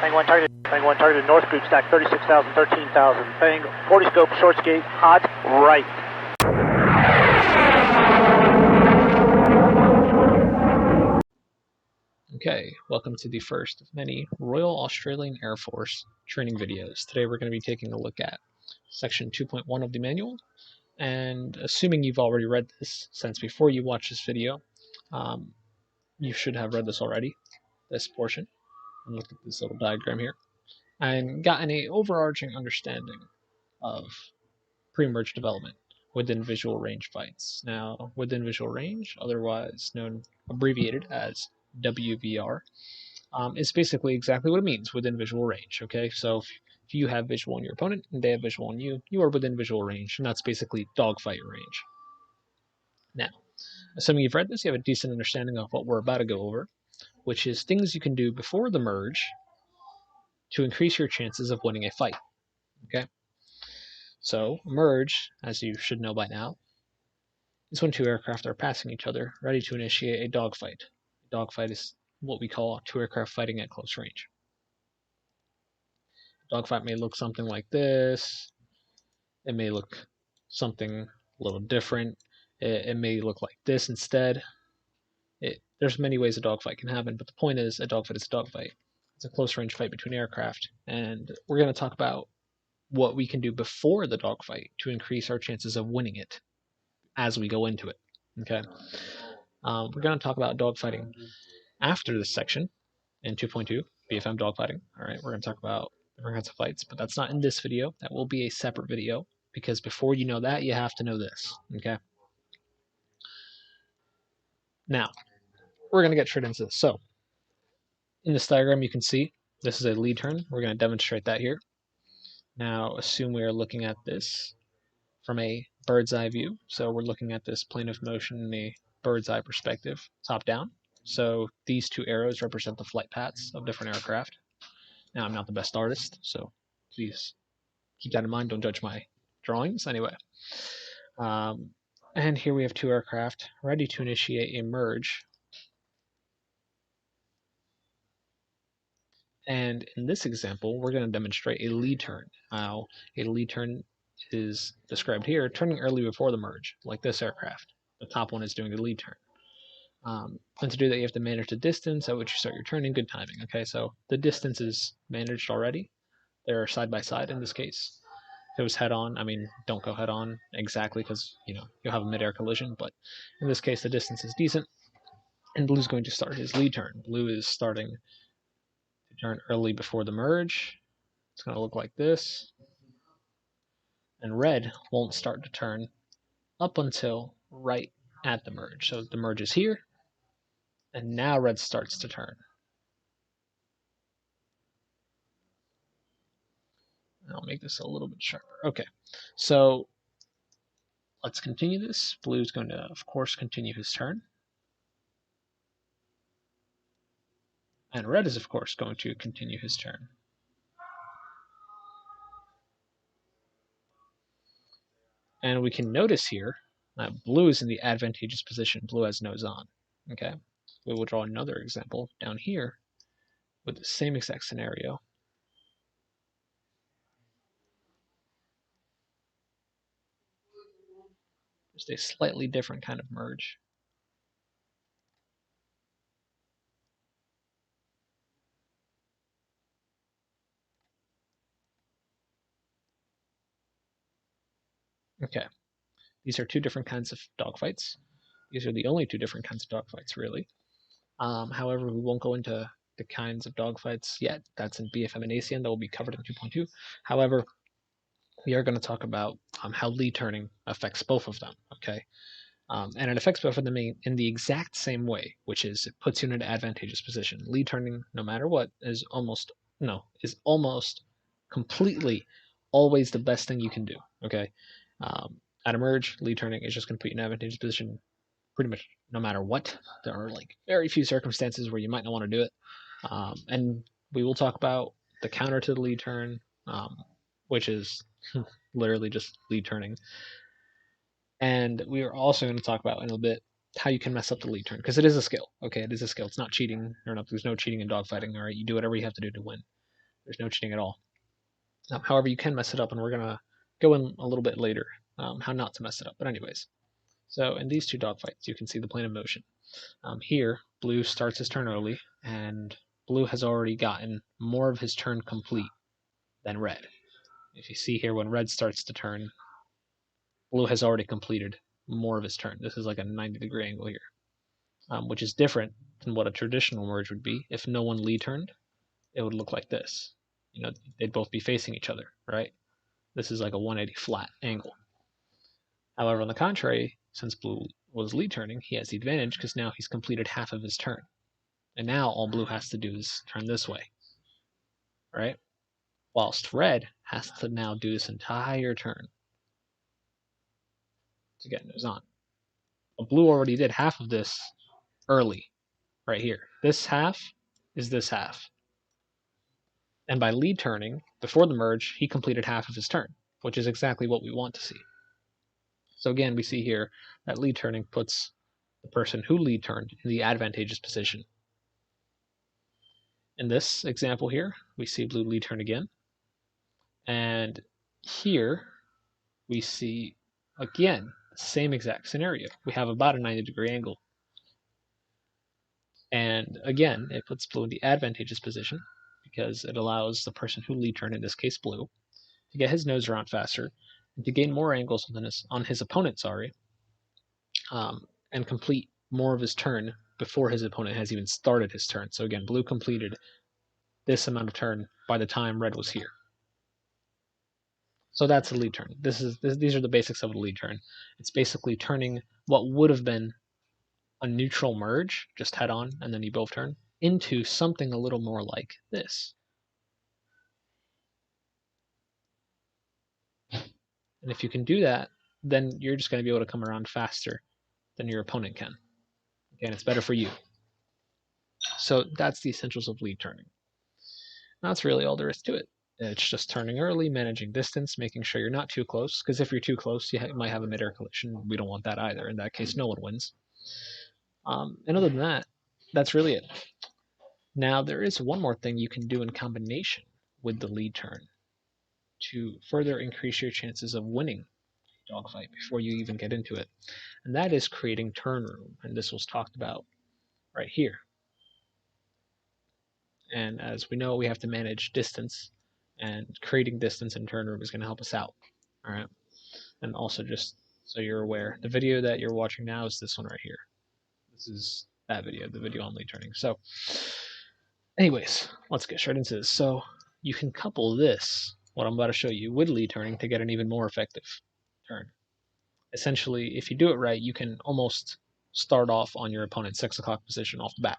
Bang 1 target, north group stack 36,000, 13,000. Bang 40 scope, short skate, hot, right. Okay, welcome to the first of many Royal Australian Air Force training videos. Today we're going to be taking a look at section 2.1 of the manual, and assuming you've already read this, since before you watch this video, you should have read this already, this portion, and look at this little diagram here, and gotten an overarching understanding of pre-merge development within visual range fights. Now, within visual range, otherwise known, abbreviated as WVR, is basically exactly what it means, within visual range. Okay, so if you have visual on your opponent and they have visual on you, you are within visual range, and that's basically dogfight range. Now, assuming you've read this, you have a decent understanding of what we're about to go over, which is things you can do before the merge to increase your chances of winning a fight. Okay, so merge, as you should know by now, is when two aircraft are passing each other, ready to initiate a dogfight. A dogfight is what we call two aircraft fighting at close range. Dogfight may look something like this. It may look something a little different. It may look like this instead. There's many ways a dogfight can happen, but the point is, a dogfight is a dogfight. It's a close range fight between aircraft, and we're going to talk about what we can do before the dogfight to increase our chances of winning it as we go into it. Okay, we're going to talk about dogfighting after this section in 2.2, BFM dogfighting. All right, we're going to talk about different kinds of fights, but that's not in this video. That will be a separate video, because before you know that, you have to know this. Okay. Now, we're going to get straight into this. So, in this diagram, you can see this is a lead turn. We're going to demonstrate that here. Now, assume we are looking at this from a bird's eye view. So we're looking at this plane of motion in a bird's eye perspective, top down. So these two arrows represent the flight paths of different aircraft. Now, I'm not the best artist, so please keep that in mind. Don't judge my drawings. Anyway, and here we have two aircraft ready to initiate a merge. And in this example, we're going to demonstrate a lead turn. Now, a lead turn is described here, turning early before the merge, like this aircraft. The top one is doing a lead turn. And to do that, you have to manage the distance at which you start your turn in good timing. Okay, so the distance is managed already. They're side by side in this case. If it was head on, I mean, don't go head on exactly, because you'll have a mid-air collision, but in this case, the distance is decent. And Blue's going to start his lead turn. Blue is starting to turn early before the merge. It's going to look like this. And red won't start to turn up until right at the merge. So the merge is here, and now red starts to turn. I'll make this a little bit sharper. Okay, so let's continue this. Blue's going to, of course, continue his turn. And red is, of course, going to continue his turn. And we can notice here that blue is in the advantageous position. Blue has nose on. Okay, we will draw another example down here with the same exact scenario. Just a slightly different kind of merge. Okay, these are two different kinds of dogfights. These are the only two different kinds of dogfights, really. However, we won't go into the kinds of dogfights yet. That's in BFM and ACN. That will be covered in 2.2. However, we are going to talk about how lead turning affects both of them. Okay, and it affects both of them in the exact same way, which is it puts you in an advantageous position. Lead turning, no matter what, is almost completely always the best thing you can do. Okay, at a merge, lead turning is just going to put you in an advantageous position pretty much no matter what. There are like very few circumstances where you might not want to do it, and we will talk about the counter to the lead turn, which is literally just lead turning. And we are also going to talk about in a little bit how you can mess up the lead turn, because it is a skill. Okay, it is a skill. It's not cheating. There's no cheating in dogfighting. All right, you do whatever you have to do to win. There's no cheating at all. However, you can mess it up, and we're going to go in a little bit later how not to mess it up. But anyways, so in these two dogfights, you can see the plane of motion. Here, blue starts his turn early, and blue has already gotten more of his turn complete than red. If you see here, when red starts to turn, blue has already completed more of his turn. This is like a 90-degree angle here, which is different than what a traditional merge would be. If no one lead turned, it would look like this. You know, they'd both be facing each other, right? This is like a 180 flat angle. However, on the contrary, since blue was lead turning, he has the advantage because now he's completed half of his turn. And now all blue has to do is turn this way, right? Whilst red has to now do this entire turn to get nose on. But blue already did half of this early, right here. This half is this half. And by lead turning, before the merge, he completed half of his turn, which is exactly what we want to see. So again, we see here that lead turning puts the person who lead turned in the advantageous position. In this example here, we see blue lead turn again. And here we see, again, the same exact scenario. We have about a 90-degree angle. And again, it puts blue in the advantageous position because it allows the person who lead turned, in this case blue, to get his nose around faster and to gain more angles on his opponent, and complete more of his turn before his opponent has even started his turn. So again, blue completed this amount of turn by the time red was here. So that's a lead turn. These are the basics of a lead turn. It's basically turning what would have been a neutral merge, just head on, and then you both turn, into something a little more like this. And if you can do that, then you're just going to be able to come around faster than your opponent can. Again, it's better for you. So that's the essentials of lead turning. That's really all there is to it. It's just turning early, managing distance, making sure you're not too close, because if you're too close, you might have a mid-air collision. We don't want that either. In that case, no one wins. And other than that, that's really it. Now, there is one more thing you can do in combination with the lead turn to further increase your chances of winning a dogfight before you even get into it, and that is creating turn room. And this was talked about right here. And as we know, we have to manage distance, and creating distance in turn room is going to help us out. All right. And also, just so you're aware, the video that you're watching now is this one right here. This is that video, the video on lead turning. So anyways, let's get straight into this. So you can couple this, what I'm about to show you, with lead turning to get an even more effective turn. Essentially, if you do it right, you can almost start off on your opponent's 6 o'clock position off the bat.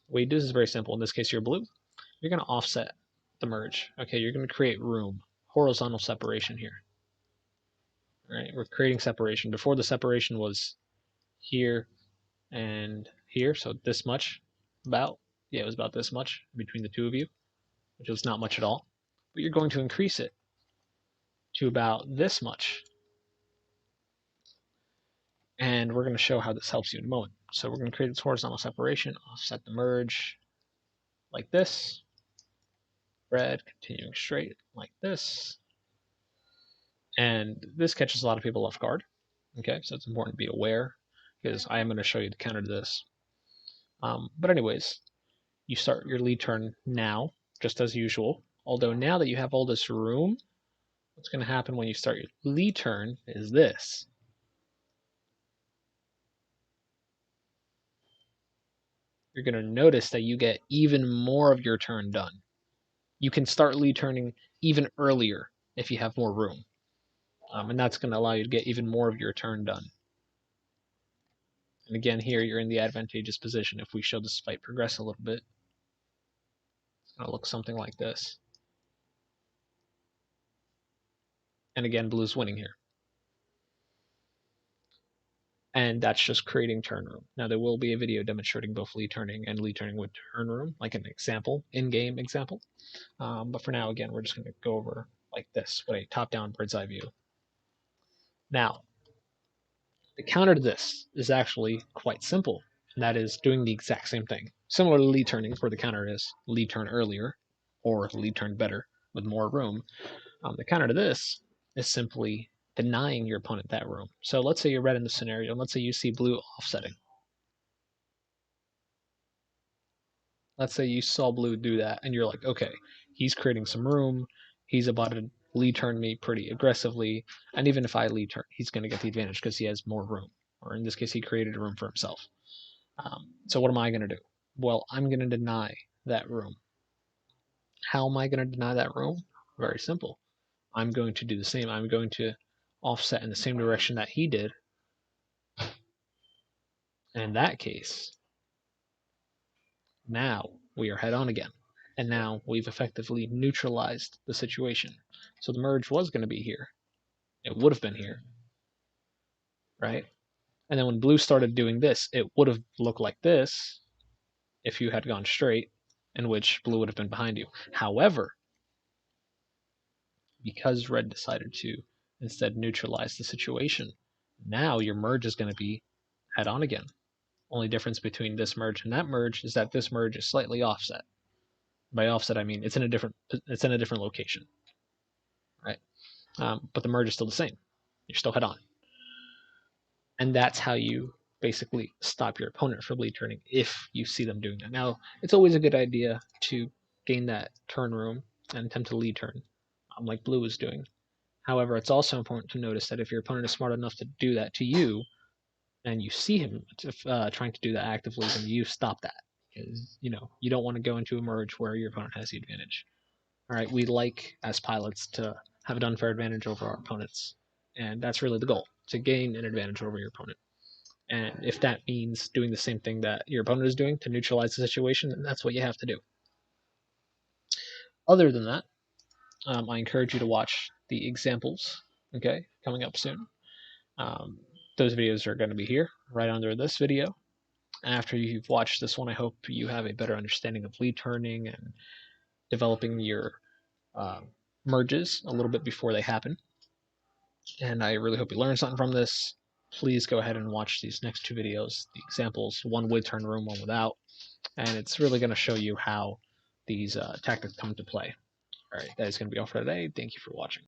The way you do this is very simple. In this case, you're blue. You're going to offset the merge. Okay, you're going to create room, horizontal separation here. All right, we're creating separation. Before, the separation was here and here, so this much, it was about this much between the two of you, which was not much at all. But you're going to increase it to about this much. And we're going to show how this helps you in a moment. So we're going to create this horizontal separation, offset the merge like this, red continuing straight like this. And this catches a lot of people off guard. Okay, so it's important to be aware because I am going to show you the counter to this. But anyways, you start your lead turn now, just as usual. Although now that you have all this room, what's going to happen when you start your lead turn is this. You're going to notice that you get even more of your turn done. You can start lead turning even earlier if you have more room. And that's going to allow you to get even more of your turn done. And again, here you're in the advantageous position. If we show this fight progress a little bit, it's going to look something like this. And again, blue's winning here. And that's just creating turn room. Now, there will be a video demonstrating both lead turning and lead turning with turn room, like an example, in-game example. But for now, again, we're just going to go over like this with a top-down bird's eye view. Now, the counter to this is actually quite simple, and that is doing the exact same thing. Similar to lead turning, where the counter is lead turn earlier, or lead turn better with more room. The counter to this is simply denying your opponent that room. So let's say you're red in the scenario, and let's say you see blue offsetting. Let's say you saw blue do that, and you're like, okay, he's creating some room. He's about to lead turn me pretty aggressively, and even if I lead turn, he's going to get the advantage because he has more room. Or in this case, he created a room for himself. So what am I going to do? Well, I'm going to deny that room. How am I going to deny that room? Very simple. I'm going to do the same. I'm going to offset in the same direction that he did. And in that case, now we are head on again. And now we've effectively neutralized the situation. So the merge was going to be here. It would have been here, right? And then when blue started doing this, it would have looked like this if you had gone straight, in which blue would have been behind you. However, because red decided to instead neutralize the situation, now your merge is going to be head on again. Only difference between this merge and that merge is that this merge is slightly offset. By offset, I mean it's in a different location, right? But the merge is still the same. You're still head on, and that's how you basically stop your opponent from lead turning if you see them doing that. Now, it's always a good idea to gain that turn room and attempt to lead turn, like blue is doing. However, it's also important to notice that if your opponent is smart enough to do that to you, and you see him trying to do that actively, then you stop that, because you don't want to go into a merge where your opponent has the advantage. All right, we like as pilots to have an unfair advantage over our opponents, and that's really the goal, to gain an advantage over your opponent. And if that means doing the same thing that your opponent is doing to neutralize the situation, then that's what you have to do. Other than that, I encourage you to watch the examples, okay, coming up soon. Those videos are going to be here, right under this video. After you've watched this one, I hope you have a better understanding of lead turning and developing your merges a little bit before they happen. And I really hope you learned something from this. Please go ahead and watch these next two videos, the examples, one with turn room, one without. And it's really going to show you how these tactics come into play. All right, that is going to be all for today. Thank you for watching.